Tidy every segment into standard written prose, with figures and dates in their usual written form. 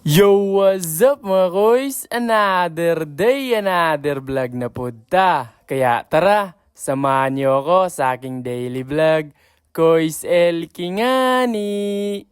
Yo, what's up mga koys? Another day, another vlog na punta. Kaya tara, samahan niyo ako sa aking daily vlog. Koys El Kingani!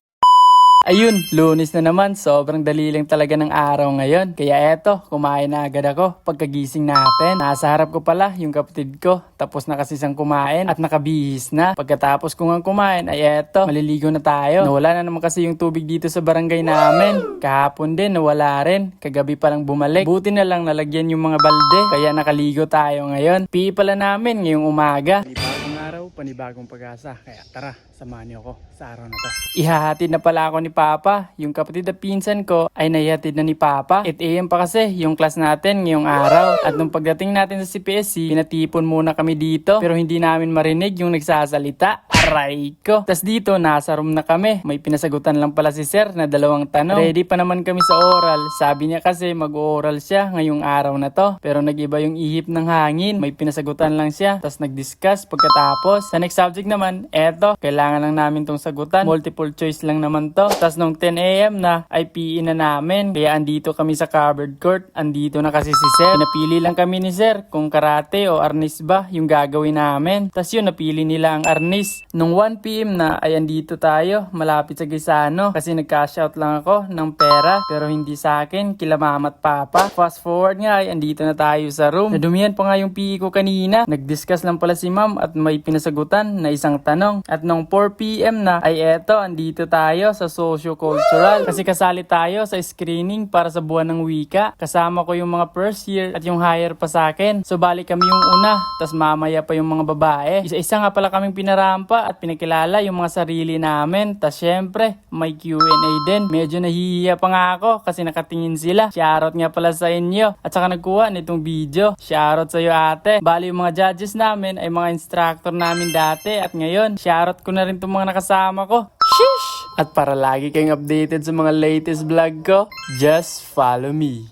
Ayun, Lunes na naman. Sobrang dali lang talaga ng araw ngayon. Kaya eto, kumain na agad ako pagkagising natin. Nasa harap ko pala yung kapatid ko. Tapos na kasi siyang kumain at nakabihis na. Pagkatapos ko nga kumain ay eto, maliligo na tayo. Nawala na naman kasi yung tubig dito sa barangay namin. Kahapon din, nawala rin. Kagabi palang bumalik. Buti na lang nalagyan yung mga balde. Kaya nakaligo tayo ngayon. Pi pala namin ngayong umaga. Panibagong araw, panibagong pag-asa. Kaya tara, samahan niyo ako sa araw na to. Ihahatid na pala ako ni Papa. Yung kapatid na pinsan ko ay naihatid na ni Papa. 8 AM pa kasi yung class natin ngayong araw. At nung pagdating natin sa CPSC, pinatipon muna kami dito. Pero hindi namin marinig yung nagsasalita. Aray ko. Tas dito, nasa room na kami. May pinasagutan lang pala si Sir na 2 tanong. Ready pa naman kami sa oral. Sabi niya kasi mag-oral siya ngayong araw na to. Pero nag-iba yung ihip ng hangin. May pinasagutan lang siya. Tas nag-discuss pagkatapos. Sa next subject naman, eto. Kailangan lang namin tong sagutan. Multiple choice lang naman to. Tas nung 10 AM na, ay PE na namin. Kaya andito kami sa covered court. Andito na kasi si Sir. Napili lang kami ni Sir kung karate o arnis ba yung gagawin namin. Tas yun, napili nila ang arnis. Nung 1 PM na ay andito tayo, malapit sa Gisano. Kasi nag-cash out lang ako ng pera. Pero hindi sa akin, kila mama at papa. Fast forward nga ay andito na tayo sa room. Nadumihan pa nga yung PE ko kanina. Nag-discuss lang pala si ma'am at may pinasagutan na isang tanong. At nung 4 PM na ay eto, andito tayo sa socio-cultural. Kasi kasali tayo sa screening para sa buwan ng wika. Kasama ko yung mga first year at yung higher pa sa akin. So bali kami yung una, tas mamaya pa yung mga babae. Isa-isa nga pala kaming pinarampa at pinakilala yung mga sarili namin. Tas syempre, may Q&A din. Medyo nahihiya pa nga ako kasi nakatingin sila. Shoutout nga pala sa inyo. At saka nagkuha nitong video. Shoutout sa iyo ate. Bali yung mga judges namin ay mga instructor namin dati. At ngayon, shoutout ko na rin itong mga nakasama ko. Sheesh! At para lagi kayong updated sa mga latest vlog ko, just follow me.